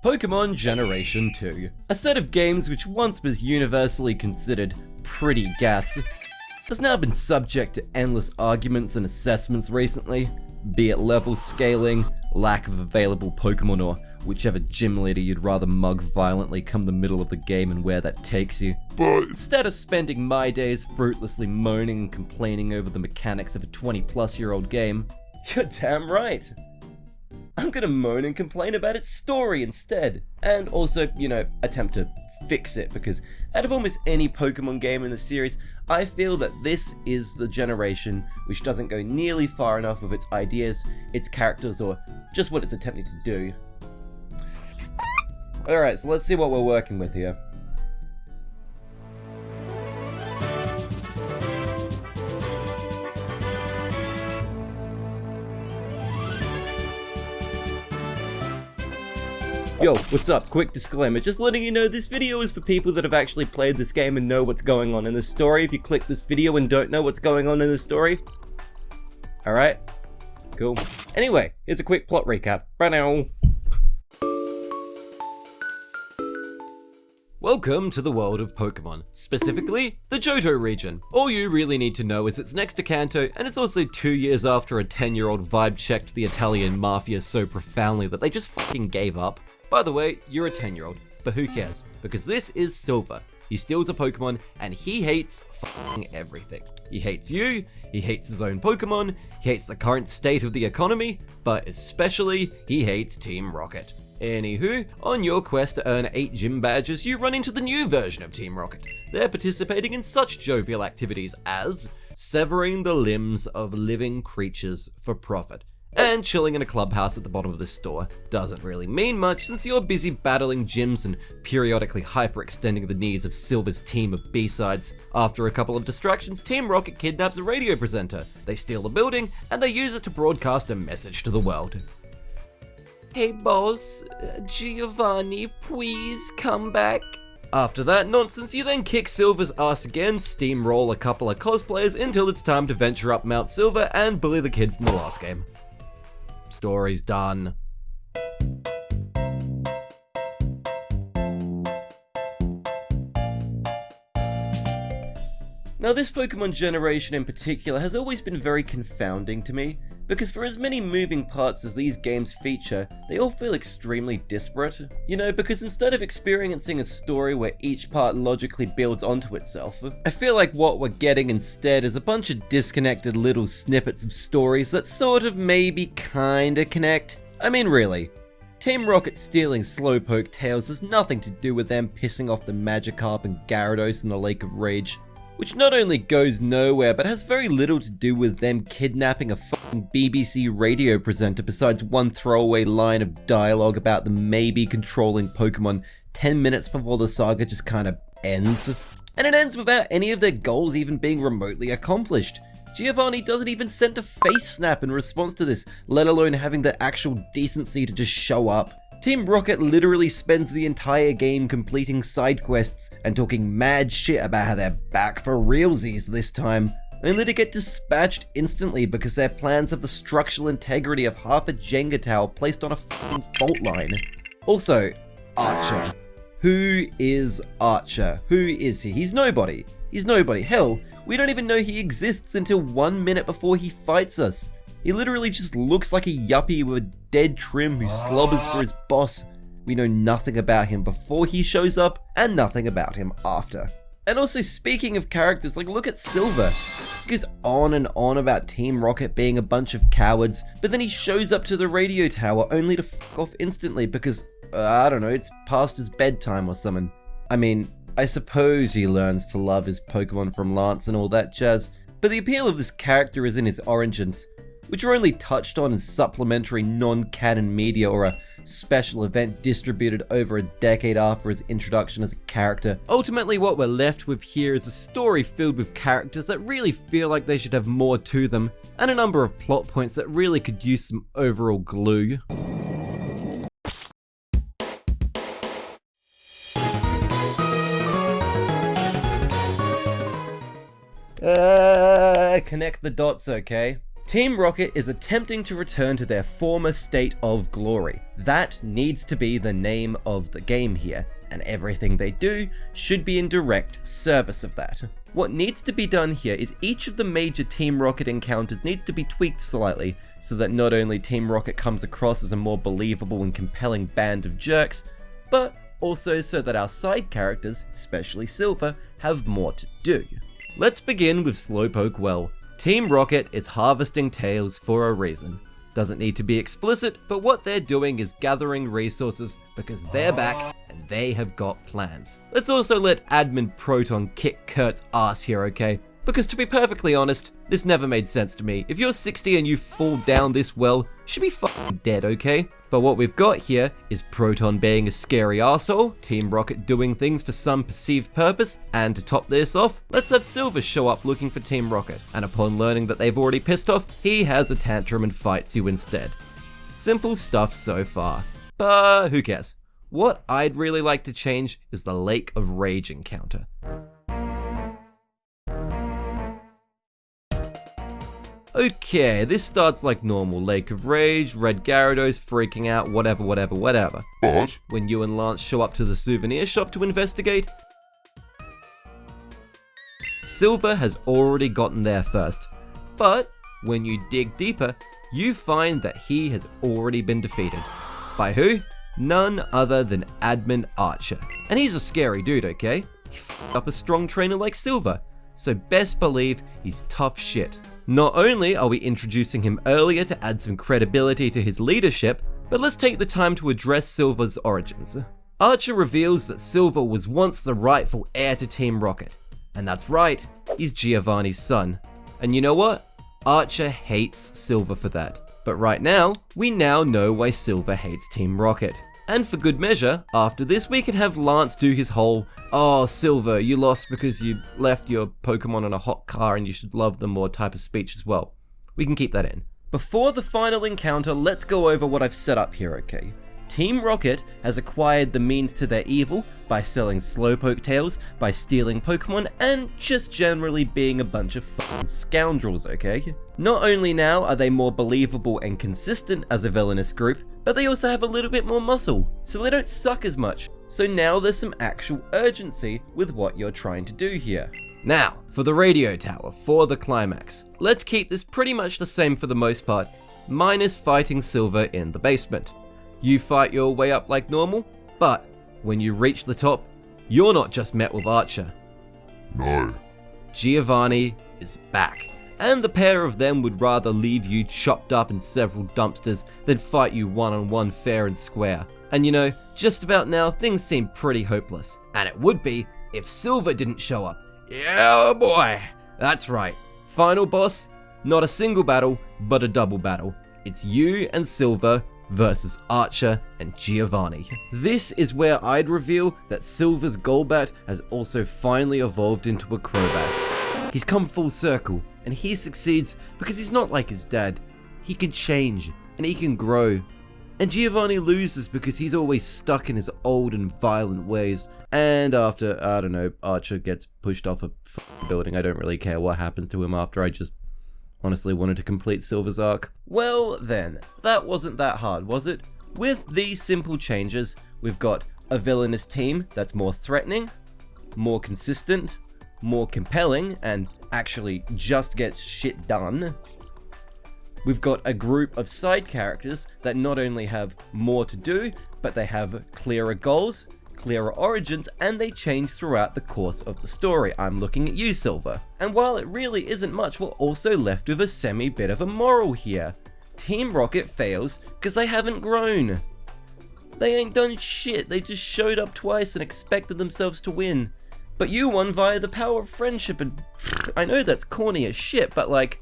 Pokemon Generation 2, a set of games which once was universally considered pretty gas, has now been subject to endless arguments and assessments recently, be it level scaling, lack of available Pokemon, or whichever gym leader you'd rather mug violently come the middle of the game and where that takes you. But instead of spending my days fruitlessly moaning and complaining over the mechanics of a 20-plus-year-old game, you're damn right. I'm gonna moan and complain about its story instead. And also, attempt to fix it, because out of almost any Pokemon game in the series, I feel that this is the generation which doesn't go nearly far enough with its ideas, its characters, or just what it's attempting to do. Alright, so let's see what we're working with here. Yo, what's up? Quick disclaimer, just letting you know this video is for people that have actually played this game and know what's going on in this story. If you click this video and don't know what's going on in this story, alright, cool. Anyway, here's a quick plot recap. Right now. Welcome to the world of Pokemon, specifically the Johto region. All you really need to know is it's next to Kanto, and it's also 2 years after a 10-year-old vibe checked the Italian mafia so profoundly that they just fucking gave up. By the way, you're a 10-year-old, but who cares? Because this is Silver. He steals a Pokemon, and he hates fucking everything. He hates you, he hates his own Pokemon, he hates the current state of the economy, but especially, he hates Team Rocket. Anywho, on your quest to earn 8 gym badges, you run into the new version of Team Rocket. They're participating in such jovial activities as severing the limbs of living creatures for profit, and chilling in a clubhouse at the bottom of this store. Doesn't really mean much since you're busy battling gyms and periodically hyperextending the knees of Silver's team of B-sides. After a couple of distractions, Team Rocket kidnaps a radio presenter. They steal the building, and they use it to broadcast a message to the world. Hey boss, Giovanni, please come back. After that nonsense, you then kick Silver's ass again, steamroll a couple of cosplayers until it's time to venture up Mount Silver and bully the kid from the last game. Story's done. Now this Pokemon generation in particular has always been very confounding to me, because for as many moving parts as these games feature, they all feel extremely disparate. Because instead of experiencing a story where each part logically builds onto itself, I feel like what we're getting instead is a bunch of disconnected little snippets of stories that sort of maybe kinda connect. I mean really, Team Rocket stealing slowpoke tails has nothing to do with them pissing off the Magikarp and Gyarados in the Lake of Rage, which not only goes nowhere, but has very little to do with them kidnapping a fucking BBC radio presenter besides one throwaway line of dialogue about them maybe controlling Pokemon 10 minutes before the saga just kinda ends. And it ends without any of their goals even being remotely accomplished. Giovanni doesn't even send a face snap in response to this, let alone having the actual decency to just show up. Team Rocket literally spends the entire game completing side quests and talking mad shit about how they're back for realsies this time, only to get dispatched instantly because their plans have the structural integrity of half a Jenga tower placed on a fucking fault line. Also, Archer. Who is Archer? Who is he? He's nobody. He's nobody. Hell, we don't even know he exists until 1 minute before he fights us. He literally just looks like a yuppie with a dead trim who slobbers for his boss. We know nothing about him before he shows up, and nothing about him after. And also, speaking of characters, look at Silver. He goes on and on about Team Rocket being a bunch of cowards, but then he shows up to the radio tower only to fuck off instantly because, I don't know, it's past his bedtime or something. I mean, I suppose he learns to love his Pokemon from Lance and all that jazz, but the appeal of this character is in his origins, which are only touched on in supplementary non-canon media or a special event distributed over a decade after his introduction as a character. Ultimately, what we're left with here is a story filled with characters that really feel like they should have more to them, and a number of plot points that really could use some overall glue. Connect the dots, okay? Team Rocket is attempting to return to their former state of glory. That needs to be the name of the game here, and everything they do should be in direct service of that. What needs to be done here is each of the major Team Rocket encounters needs to be tweaked slightly, so that not only Team Rocket comes across as a more believable and compelling band of jerks, but also so that our side characters, especially Silver, have more to do. Let's begin with Slowpoke Well. Team Rocket is harvesting tails for a reason. Doesn't need to be explicit, but what they're doing is gathering resources because they're back and they have got plans. Let's also let Admin Proton kick Kurt's ass here, okay? Because to be perfectly honest, this never made sense to me. If you're 60 and you fall down this well, you should be fucking dead, okay? But what we've got here is Proton being a scary arsehole, Team Rocket doing things for some perceived purpose, and to top this off, let's have Silver show up looking for Team Rocket, and upon learning that they've already pissed off, he has a tantrum and fights you instead. Simple stuff so far, but who cares? What I'd really like to change is the Lake of Rage encounter. Okay, this starts like normal. Lake of Rage, Red Gyarados freaking out, whatever. But When you and Lance show up to the souvenir shop to investigate, Silver has already gotten there first. But when you dig deeper, you find that he has already been defeated. By who? None other than Admin Archer. And he's a scary dude, okay? He f***ed up a strong trainer like Silver, so best believe he's tough shit. Not only are we introducing him earlier to add some credibility to his leadership, but let's take the time to address Silver's origins. Archer reveals that Silver was once the rightful heir to Team Rocket. And that's right, he's Giovanni's son. And you know what? Archer hates Silver for that. But right now, we now know why Silver hates Team Rocket. And for good measure, after this we can have Lance do his whole, "Oh, Silver, you lost because you left your Pokemon in a hot car and you should love them more" type of speech as well. We can keep that in. Before the final encounter, let's go over what I've set up here, okay? Team Rocket has acquired the means to their evil by selling Slowpoke tails, by stealing Pokemon, and just generally being a bunch of fucking scoundrels, okay? Not only now are they more believable and consistent as a villainous group, but they also have a little bit more muscle, so they don't suck as much. So now there's some actual urgency with what you're trying to do here. Now, for the radio tower, for the climax. Let's keep this pretty much the same for the most part, minus fighting Silver in the basement. You fight your way up like normal, but when you reach the top, you're not just met with Archer. no. Giovanni is back, and the pair of them would rather leave you chopped up in several dumpsters than fight you one-on-one fair and square. And you know, just about now things seem pretty hopeless, and it would be if Silver didn't show up. Yeah boy, that's right. Final boss, not a single battle, but a double battle. It's you and Silver versus Archer and Giovanni. This is where I'd reveal that Silver's Golbat has also finally evolved into a Crobat. He's come full circle, and he succeeds because he's not like his dad. He can change, and he can grow. And Giovanni loses because he's always stuck in his old and violent ways. And after, I don't know, Archer gets pushed off a building, I don't really care what happens to him after. I just honestly wanted to complete Silver's arc. Well then, that wasn't that hard, was it? With these simple changes, we've got a villainous team that's more threatening, more consistent, more compelling, and actually just gets shit done. We've got a group of side characters that not only have more to do, but they have clearer goals, clearer origins, and they change throughout the course of the story. I'm looking at you, Silver. And while it really isn't much, we're also left with a semi-bit of a moral here. Team Rocket fails because they haven't grown. They ain't done shit, they just showed up twice and expected themselves to win. But you won via the power of friendship, and I know that's corny as shit, but like,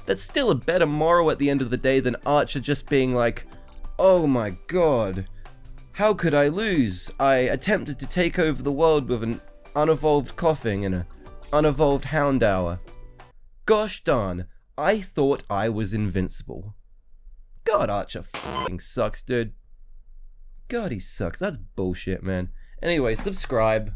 that's still a better moral at the end of the day than Archer just being like, "Oh my god, how could I lose? I attempted to take over the world with an unevolved coughing and an unevolved Houndour. Gosh darn, I thought I was invincible." God, Archer f***ing sucks, dude. God, he sucks. That's bullshit, man. Anyway, subscribe.